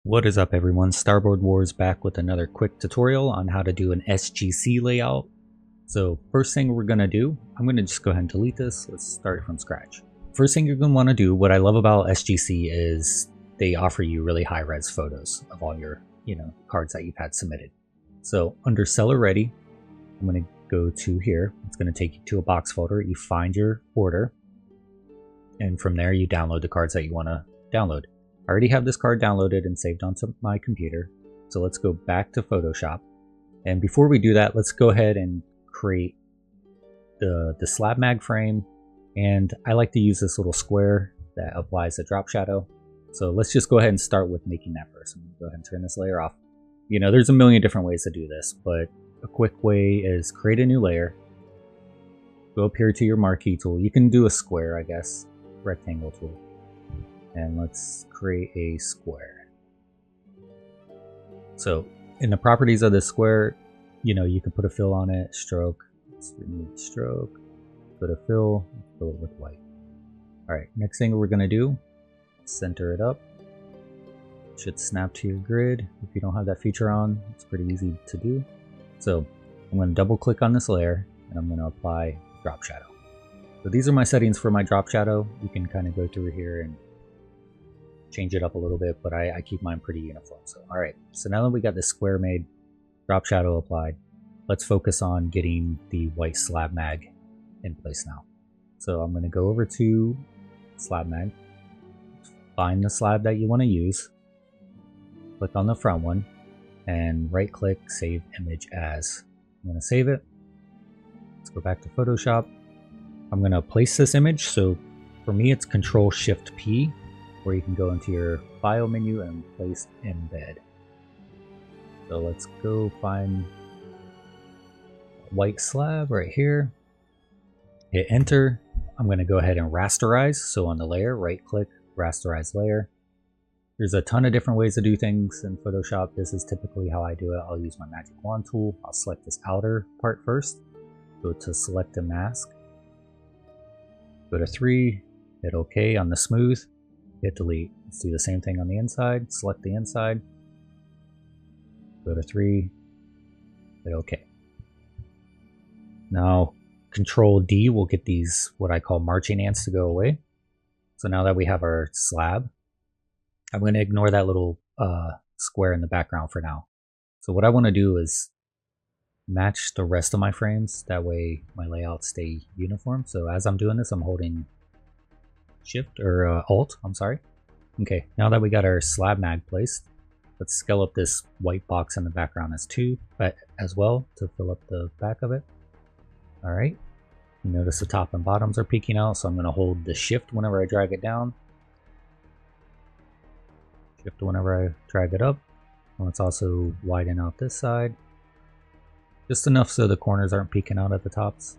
What is up everyone, Starboard Wars back with another quick tutorial on how to do an SGC layout. So first thing we're going to do, I'm going to just go ahead and delete this. Let's start from scratch. First thing you're going to want to do, what I love about SGC is they offer you really high res photos of all your cards that you've had submitted. So under seller ready, I'm going to go to here. It's going to take you to a box folder. You find your order, and from there you download the cards that you want to download. I already have this card downloaded and saved onto my computer, so let's go back to Photoshop. And before we do that, let's go ahead and create the Slabmag frame. And I like to use this little square that applies the drop shadow. So let's just go ahead and start with making that first. I'm going to go ahead and turn this layer off. There's a million different ways to do this, but a quick way is create a new layer. Go up here to your marquee tool. You can do a square, I guess, rectangle tool. And let's create a square. So in the properties of this square, you can put a fill on it, stroke. Let's remove stroke, put a fill it with white. All right, next thing we're gonna do, center it up. It should snap to your grid. If you don't have that feature on, it's pretty easy to do. So I'm gonna double click on this layer and I'm gonna apply drop shadow. So these are my settings for my drop shadow. You can kind of go through here and change it up a little bit, but I keep mine pretty uniform. So alright, so now that we got this square made, drop shadow applied, let's focus on getting the white Slabmag in place now. So I'm going to go over to Slabmag, find the slab that you want to use, click on the front one, and right click, save image as. I'm going to save it. Let's go back to Photoshop. I'm going to place this image, so for me it's Control-Shift-P, where you can go into your file menu and place embed. So let's go find white slab right here, hit enter. I'm going to go ahead and rasterize. So on the layer, right click, rasterize layer. There's a ton of different ways to do things in Photoshop. This is typically how I do it. I'll use my magic wand tool. I'll select this outer part first, go to select a mask, go to 3, hit OK on the smooth, hit delete. Let's do the same thing on the inside. Select the inside. Go to 3. Hit OK. Now Control D will get these what I call marching ants to go away. So now that we have our slab, I'm going to ignore that little square in the background for now. So what I want to do is match the rest of my frames. That way my layouts stay uniform. So as I'm doing this, I'm holding Shift or Alt, I'm sorry. Okay, now that we got our Slabmag placed, let's scale up this white box in the background as 2, but as well to fill up the back of it. All right, you notice the top and bottoms are peeking out, so I'm going to hold the Shift whenever I drag it down. Shift whenever I drag it up. And let's also widen out this side, just enough so the corners aren't peeking out at the tops.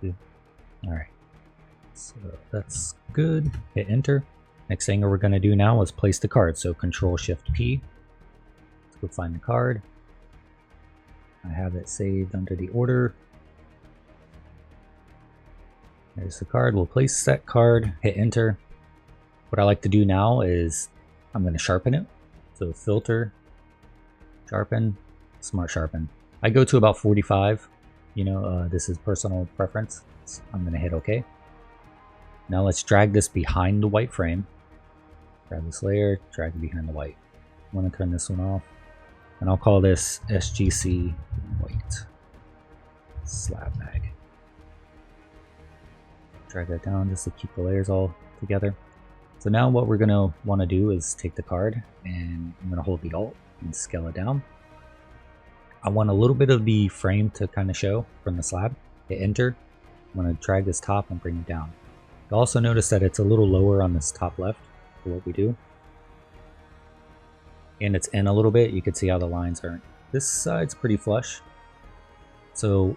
All right. So that's good. Hit enter. Next thing we're going to do now is place the card. So Control-Shift-P. Let's go find the card. I have it saved under the order. There's the card. We'll place that card. Hit enter. What I like to do now is I'm going to sharpen it. So filter, sharpen, smart sharpen. I go to about 45. This is personal preference. So I'm going to hit OK. Now let's drag this behind the white frame. Grab this layer, drag it behind the white. I'm going to turn this one off. And I'll call this SGC white Slabmag. Drag that down just to keep the layers all together. So now what we're going to want to do is take the card and I'm going to hold the Alt and scale it down. I want a little bit of the frame to kind of show from the slab. Hit enter. I'm going to drag this top and bring it down. You'll also notice that it's a little lower on this top left for what we do. And it's in a little bit. You can see how the lines aren't. This side's pretty flush. So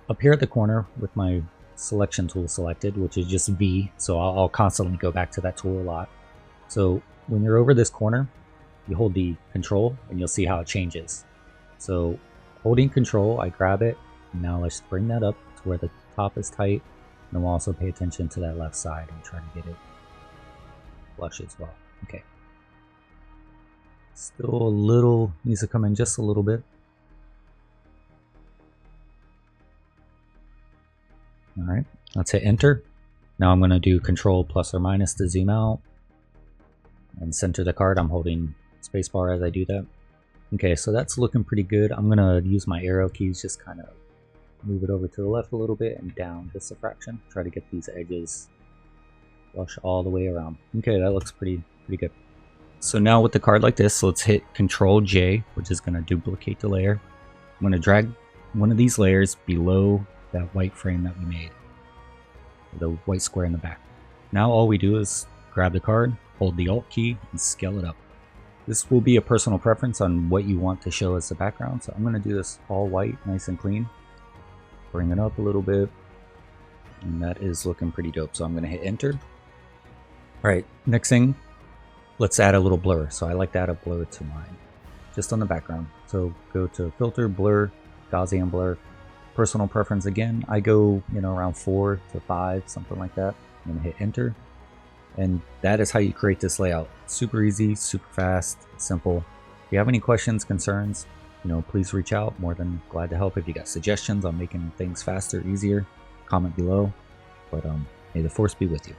up here at the corner with my selection tool selected, which is just V, so I'll constantly go back to that tool a lot. So when you're over this corner, you hold the Control and you'll see how it changes. So holding Control, I grab it. And now let's bring that up to where the top is tight. And we'll also pay attention to that left side and try to get it flush as well. Okay. Still a little, needs to come in just a little bit. All right, let's hit enter. Now I'm going to do Control plus or minus to zoom out and center the card. I'm holding spacebar as I do that. Okay, so that's looking pretty good. I'm going to use my arrow keys, just kind of move it over to the left a little bit and down just a fraction. Try to get these edges flush all the way around. Okay, that looks pretty good. So now with the card like this, let's hit Control J, which is going to duplicate the layer. I'm going to drag one of these layers below that white frame that we made, the white square in the back. Now all we do is grab the card, hold the Alt key, and scale it up. This will be a personal preference on what you want to show as the background, so I'm going to do this all white, nice and clean. Bring it up a little bit, and that is looking pretty dope, so I'm going to hit enter. Alright, next thing, let's add a little blur. So I like to add a blur to mine, just on the background. So go to Filter, Blur, Gaussian Blur. Personal preference again, I go around 4 to 5, something like that. I'm going to hit enter. And that is how you create this layout. Super easy, super fast, simple. If you have any questions, concerns, please reach out. More than glad to help. If you got suggestions on making things faster, easier, comment below. But may the force be with you.